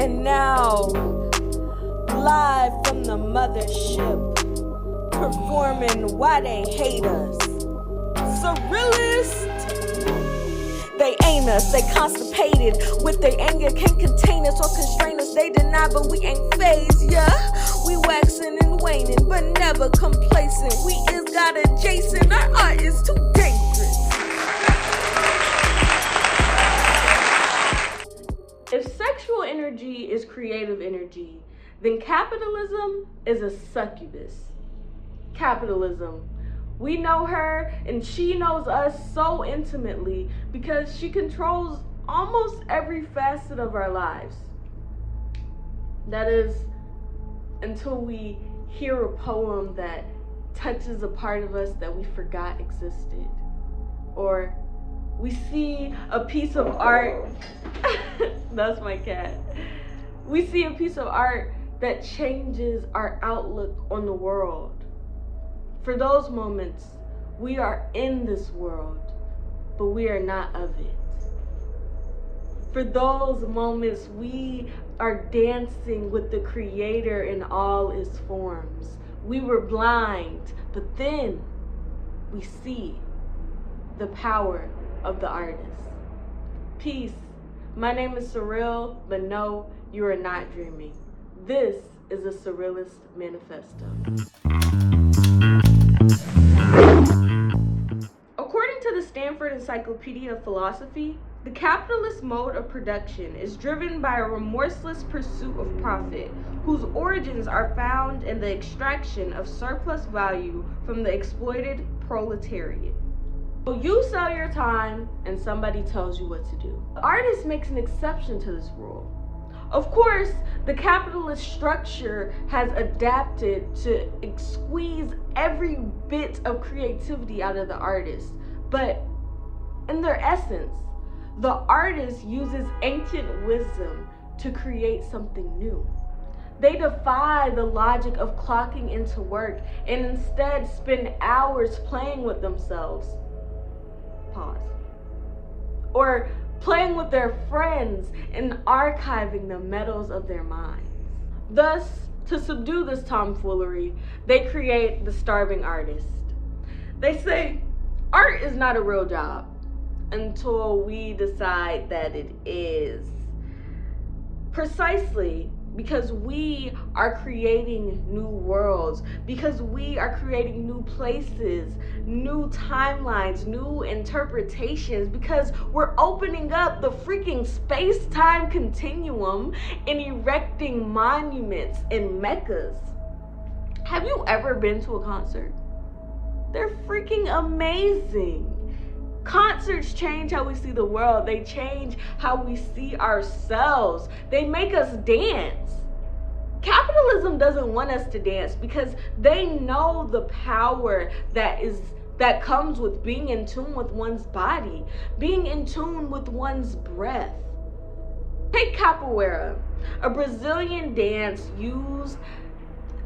And now, live from the mothership, performing Why They Hate Us. Surrealist. They ain't us, they constipated. With their anger can't contain us or constrain us. They deny, but we ain't phased, yeah. We waxing and waning, but never complacent. We is God adjacent, our art is too dangerous. If sexual energy is creative energy, then capitalism is a succubus. Capitalism. We know her and she knows us so intimately because she controls almost every facet of our lives. That is, until we hear a poem that touches a part of us that we forgot existed. Or we see a piece of art, that's my cat. We see a piece of art that changes our outlook on the world. For those moments, we are in this world, but we are not of it. For those moments, we are dancing with the Creator in all its forms. We were blind, but then we see the power of the artist. Peace. My name is Surreal, but no, you are not dreaming. This is a Surrealist Manifesto. According to the Stanford Encyclopedia of Philosophy, the capitalist mode of production is driven by a remorseless pursuit of profit, whose origins are found in the extraction of surplus value from the exploited proletariat. So you sell your time and somebody tells you what to do. The artist makes an exception to this rule. Of course, the capitalist structure has adapted to squeeze every bit of creativity out of the artist. But in their essence, the artist uses ancient wisdom to create something new. They defy the logic of clocking into work and instead spend hours playing with themselves. Pause. Or playing with their friends and archiving the metals of their minds. Thus, to subdue this tomfoolery, they create the starving artist. They say, art is not a real job until we decide that it is. Precisely because we are creating new worlds, because we are creating new places, new timelines, new interpretations, because we're opening up the freaking space-time continuum and erecting monuments and meccas. Have you ever been to a concert? They're freaking amazing. Concerts change how we see the world. They change how we see ourselves. They make us dance. Capitalism doesn't want us to dance because they know the power that comes with being in tune with one's body, being in tune with one's breath. Take capoeira, a Brazilian dance used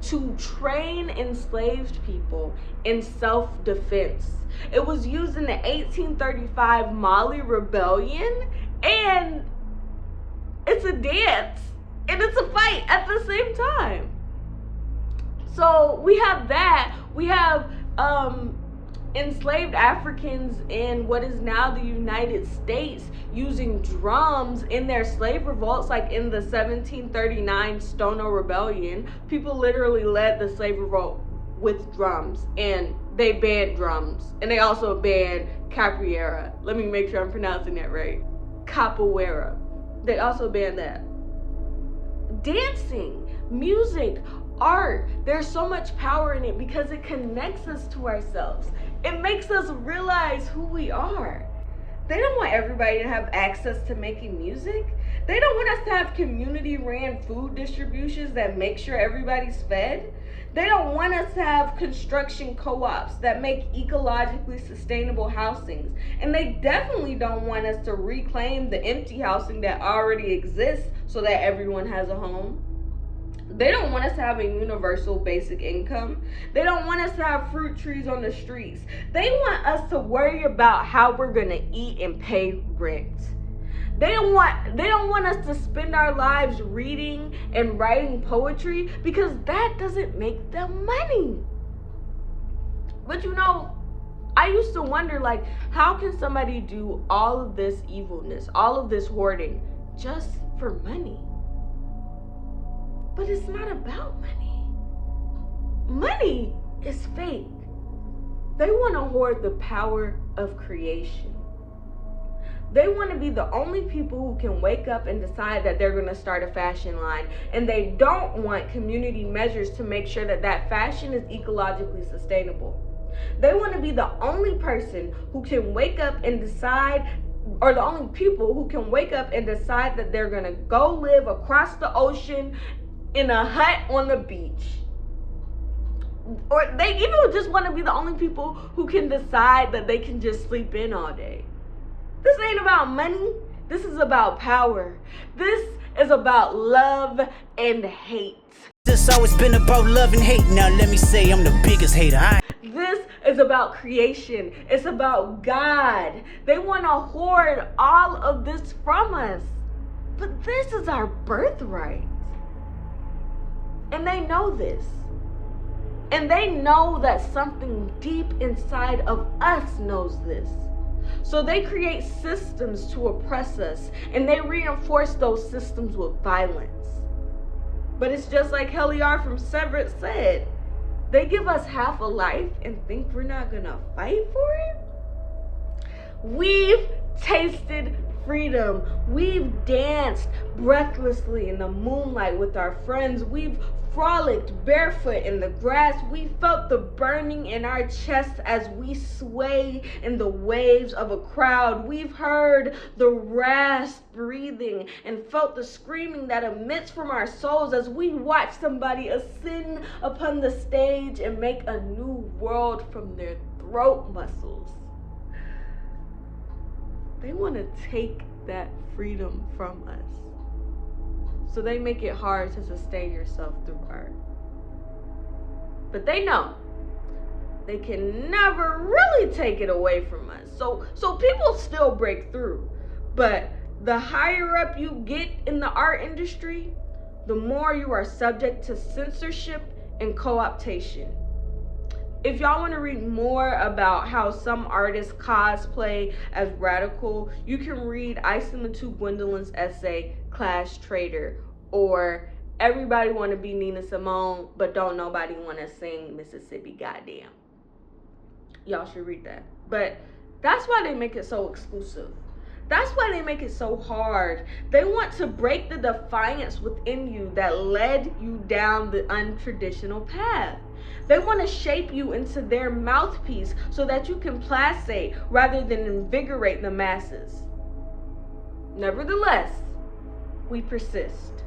to train enslaved people in self-defense. It was used in the 1835 Mali Rebellion, and it's a dance and it's a fight at the same time. So we have that. We have enslaved Africans in what is now the United States using drums in their slave revolts, like in the 1739 Stono Rebellion. People literally led the slave revolt with drums, and they banned drums, and they also banned capoeira. Let me make sure I'm pronouncing that right. Capoeira. They also banned that. Dancing, music, art, there's so much power in it because it connects us to ourselves. It makes us realize who we are. They don't want everybody to have access to making music. They don't want us to have community-ran food distributions that make sure everybody's fed. They don't want us to have construction co-ops that make ecologically sustainable housings. And they definitely don't want us to reclaim the empty housing that already exists so that everyone has a home. They don't want us to have a universal basic income. They don't want us to have fruit trees on the streets. They want us to worry about how we're gonna eat and pay rent. They don't want us to spend our lives reading and writing poetry because that doesn't make them money. But you know, I used to wonder, like, how can somebody do all of this evilness, all of this hoarding just for money? But it's not about money. Money is fake. They want to hoard the power of creation. They want to be the only people who can wake up and decide that they're going to start a fashion line. And they don't want community measures to make sure that that fashion is ecologically sustainable. They want to be the only person who can wake up and decide, or the only people who can wake up and decide that they're going to go live across the ocean in a hut on the beach. Or they even just want to be the only people who can decide that they can just sleep in all day. This ain't about money. This is about power. This is about love and hate. This always been about love and hate. Now let me say I'm the biggest hater. This is about creation. It's about God. They want to hoard all of this from us. But this is our birthright. And they know this. And they know that something deep inside of us knows this. So they create systems to oppress us, and they reinforce those systems with violence. But it's just like Heliar from Severance said, they give us half a life and think we're not gonna fight for it? We've tasted freedom. We've danced breathlessly in the moonlight with our friends. We've frolicked barefoot in the grass. We felt the burning in our chests as we sway in the waves of a crowd. We've heard the rasp breathing and felt the screaming that emits from our souls as we watch somebody ascend upon the stage and make a new world from their throat muscles. They want to take that freedom from us. So they make it hard to sustain yourself through art. But they know they can never really take it away from us. So people still break through. But the higher up you get in the art industry, the more you are subject to censorship and co-optation. If y'all want to read more about how some artists cosplay as radical, you can read Isamatu Gwendolyn's essay, Class Traitor, or Everybody Want to Be Nina Simone, but don't nobody want to sing Mississippi Goddamn. Y'all should read that. But that's why they make it so exclusive. That's why they make it so hard. They want to break the defiance within you that led you down the untraditional path. They want to shape you into their mouthpiece so that you can placate rather than invigorate the masses. Nevertheless, we persist.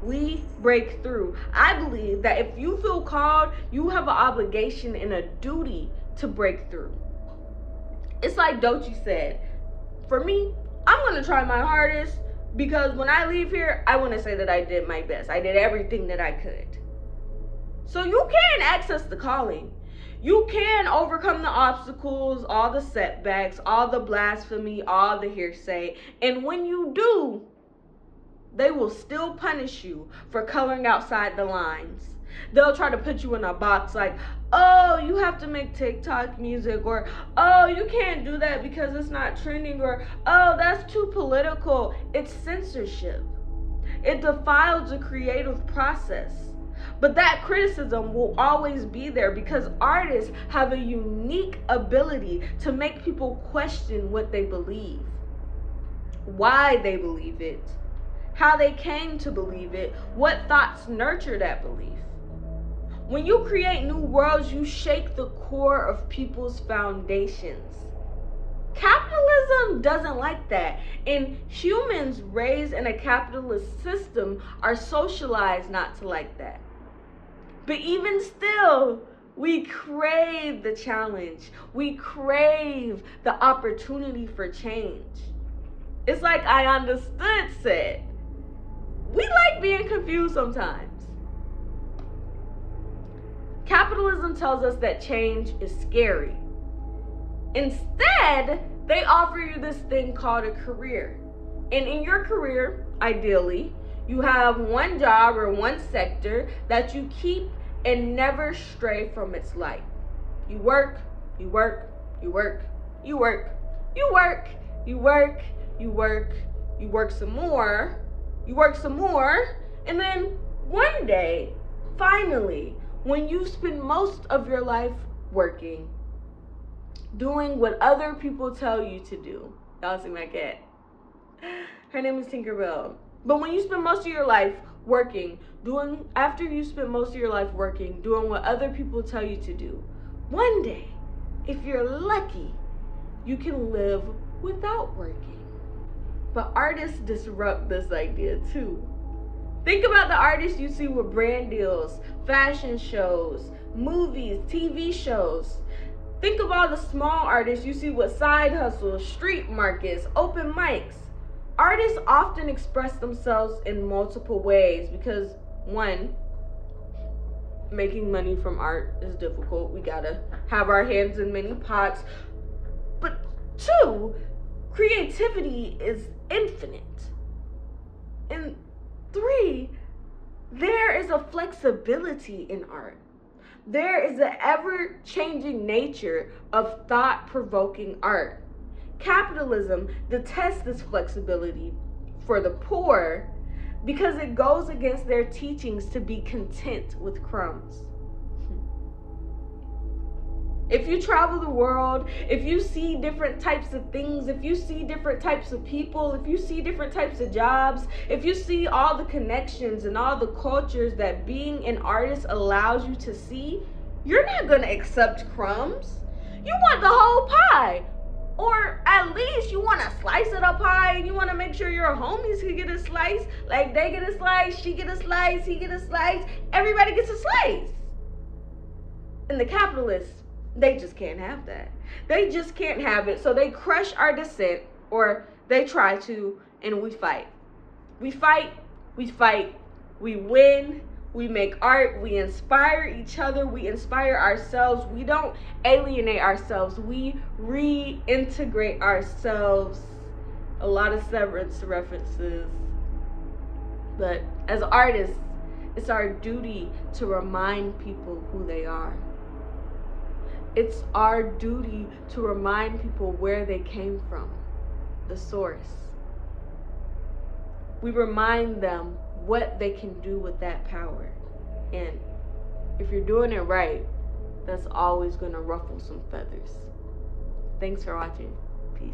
We break through. I believe that if you feel called, you have an obligation and a duty to break through. It's like Doechii said, for me, I'm going to try my hardest because when I leave here, I want to say that I did my best. I did everything that I could. So you can access the calling. You can overcome the obstacles, all the setbacks, all the blasphemy, all the hearsay. And when you do, they will still punish you for coloring outside the lines. They'll try to put you in a box like, oh, you have to make TikTok music, or oh, you can't do that because it's not trending, or oh, that's too political. It's censorship. It defiles the creative process. But that criticism will always be there because artists have a unique ability to make people question what they believe, why they believe it, how they came to believe it, what thoughts nurture that belief. When you create new worlds, you shake the core of people's foundations. Capitalism doesn't like that, and humans raised in a capitalist system are socialized not to like that. But even still, we crave the challenge. We crave the opportunity for change. It's like I Understood said, we like being confused sometimes. Capitalism tells us that change is scary. Instead, they offer you this thing called a career. And in your career, ideally, you have one job or one sector that you keep and never stray from its light. You work, you work, you work, you work, you work, you work, you work, you work some more, you work some more, and then one day, finally, when you spend most of your life working, doing what other people tell you to do. Y'all see my cat. Her name is Tinkerbell. But when you spend most of your life working, after you spend most of your life working, doing what other people tell you to do, one day, if you're lucky, you can live without working. But artists disrupt this idea too. Think about the artists you see with brand deals, fashion shows, movies, TV shows. Think of all the small artists you see with side hustles, street markets, open mics. Artists often express themselves in multiple ways because, one, making money from art is difficult. We gotta have our hands in many pots. But two, creativity is infinite. And three, there is a flexibility in art. There is an ever-changing nature of thought-provoking art. Capitalism detests this flexibility for the poor because it goes against their teachings to be content with crumbs. If you travel the world, if you see different types of things, if you see different types of people, if you see different types of jobs, if you see all the connections and all the cultures that being an artist allows you to see, you're not going to accept crumbs. You want the whole pie. Or at least you want to slice it up pie and you want to make sure your homies can get a slice. Like they get a slice, she get a slice, he get a slice, everybody gets a slice. And the capitalists, they just can't have that. They just can't have it. So they crush our dissent, or they try to, and we fight. We fight, we win, we make art, we inspire each other, we inspire ourselves. We don't alienate ourselves, we reintegrate ourselves. A lot of Severance references. But as artists, it's our duty to remind people who they are. It's our duty to remind people where they came from, the source. We remind them what they can do with that power. And if you're doing it right, that's always going to ruffle some feathers. Thanks for watching. Peace.